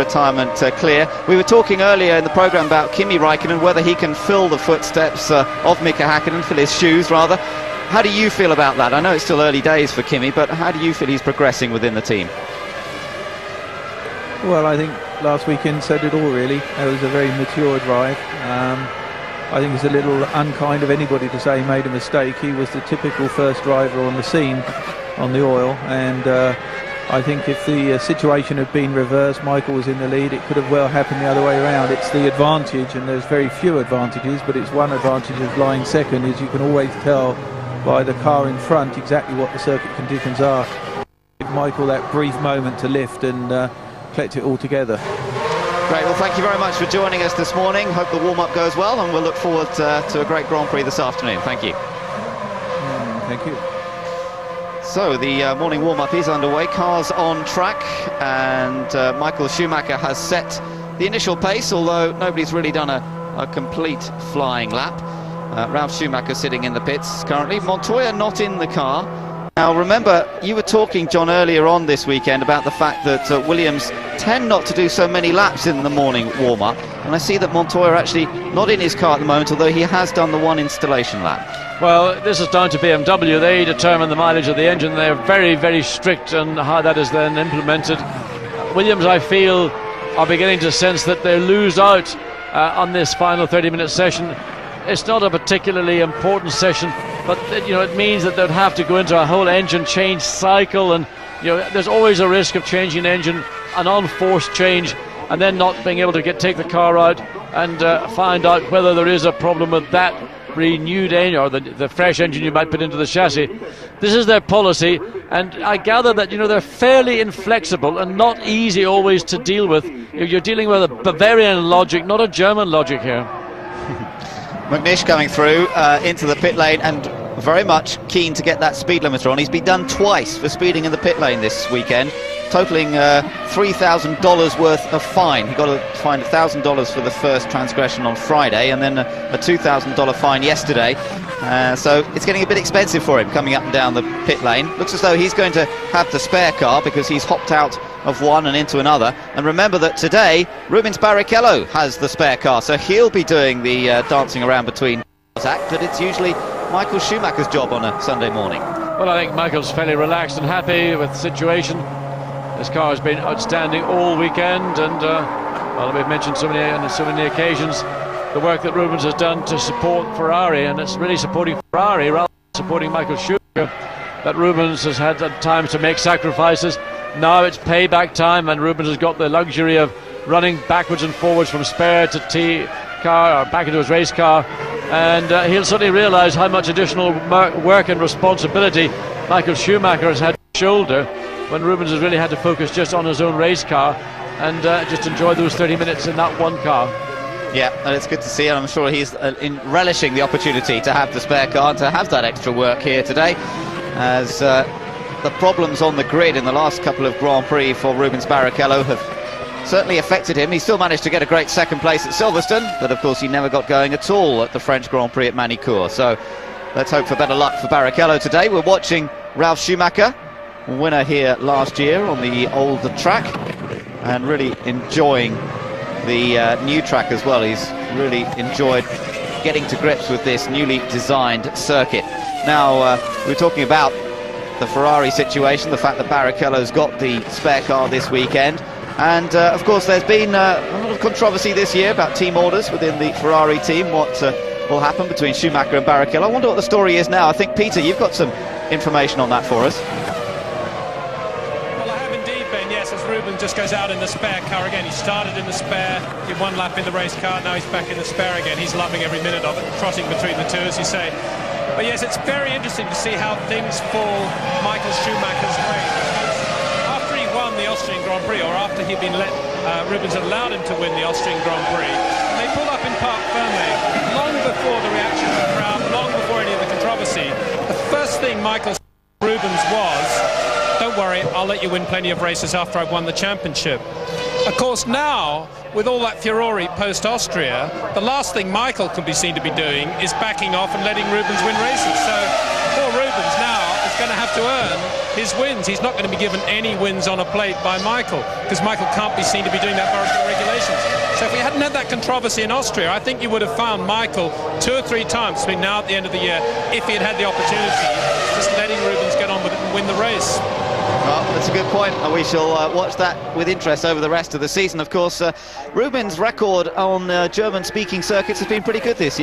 retirement clear. We were talking earlier in the programme about Kimi Räikkönen, whether he can fill the footsteps of Mika Häkkinen, fill his shoes rather. How do you feel about that? I know it's still early days for Kimi, but how do you feel he's progressing within the team? Well, I think last weekend said it all really. It was a very mature drive. I think it's a little unkind of anybody to say he made a mistake. He was the typical first driver on the scene on the oil, and I think if the situation had been reversed, Michael was in the lead, it could have well happened the other way around. It's the advantage, and there's very few advantages, but it's one advantage of lying second, is you can always tell by the car in front exactly what the circuit conditions are. Give Michael that brief moment to lift and collect it all together. Great, well thank you very much for joining us this morning. Hope the warm-up goes well, and we'll look forward to a great Grand Prix this afternoon. Thank you. Thank you. So the morning warm-up is underway, cars on track, and Michael Schumacher has set the initial pace, although nobody's really done a complete flying lap. Ralf Schumacher sitting in the pits currently, Montoya not in the car. Now remember, you were talking, John, earlier on this weekend about the fact that Williams tend not to do so many laps in the morning warm-up, and I see that Montoya actually not in his car at the moment, although he has done the one installation lap. Well, this is down to BMW. They determine the mileage of the engine. They're very, very strict on how that is then implemented. Williams, I feel, are beginning to sense that they lose out on this final 30-minute session. It's not a particularly important session, but it means that they'd have to go into a whole engine change cycle, and there's always a risk of changing an engine, an unforced change, and then not being able to take the car out and find out whether there is a problem with that renewed engine or the fresh engine you might put into the chassis. This is their policy, and I gather that they're fairly inflexible and not easy always to deal with. You're dealing with a Bavarian logic, not a German logic here. McNish coming through into the pit lane and very much keen to get that speed limiter on. He's been done twice for speeding in the pit lane this weekend, totaling $3,000 worth of fine. He got a fine $1,000 for the first transgression on Friday, and then a $2,000 fine yesterday. So it's getting a bit expensive for him coming up and down the pit lane. Looks as though he's going to have the spare car because he's hopped out of one and into another. And remember that today Rubens Barrichello has the spare car, so he'll be doing the dancing around between act, but it's usually Michael Schumacher's job on a Sunday morning. Well, I think Michael's fairly relaxed and happy with the situation. This car has been outstanding all weekend, and well, we've mentioned so many occasions the work that Rubens has done to support Ferrari, and it's really supporting Ferrari rather than supporting Michael Schumacher that Rubens has had at times to make sacrifices. Now it's payback time, and Rubens has got the luxury of running backwards and forwards from spare to T car or back into his race car, and he'll certainly realise how much additional work and responsibility Michael Schumacher has had to shoulder when Rubens has really had to focus just on his own race car and just enjoy those 30 minutes in that one car. Yeah, and it's good to see, and I'm sure he's relishing the opportunity to have the spare car and to have that extra work here today, as the problems on the grid in the last couple of Grand Prix for Rubens Barrichello have certainly affected him. He still managed to get a great second place at Silverstone, but of course he never got going at all at the French Grand Prix at Manicourt. So let's hope for better luck for Barrichello today. We're watching Ralf Schumacher, winner here last year on the older track, and really enjoying the new track as well. He's really enjoyed getting to grips with this newly designed circuit. Now we're talking about the Ferrari situation, the fact that Barrichello's got the spare car this weekend, and of course there's been a lot of controversy this year about team orders within the Ferrari team, what will happen between Schumacher and Barrichello. I wonder what the story is now. I think, Peter, you've got some information on that for us. Well, I have indeed, Ben, yes, as Rubens just goes out in the spare car again. He started in the spare, did one lap in the race car, now he's back in the spare again. He's loving every minute of it, trotting between the two, as you say. But yes, it's very interesting to see how things fall Michael Schumacher's way. After he won the Austrian Grand Prix, or after he'd been let, Rubens allowed him to win the Austrian Grand Prix, and they pulled up in Parc Fermé long before the reaction of the crowd, long before any of the controversy. The first thing Michael Rubens was, don't worry, I'll let you win plenty of races after I've won the championship. Of course, now, with all that furore post-Austria, the last thing Michael could be seen to be doing is backing off and letting Rubens win races. So poor Rubens now is going to have to earn his wins. He's not going to be given any wins on a plate by Michael, because Michael can't be seen to be doing that by regulations. So if we hadn't had that controversy in Austria, I think you would have found Michael 2 or 3 times between now at the end of the year, if he had the opportunity, just letting Rubens get on with it and win the race. Well, that's a good point. We shall watch that with interest over the rest of the season. Of course, Rubens' record on German-speaking circuits has been pretty good this year.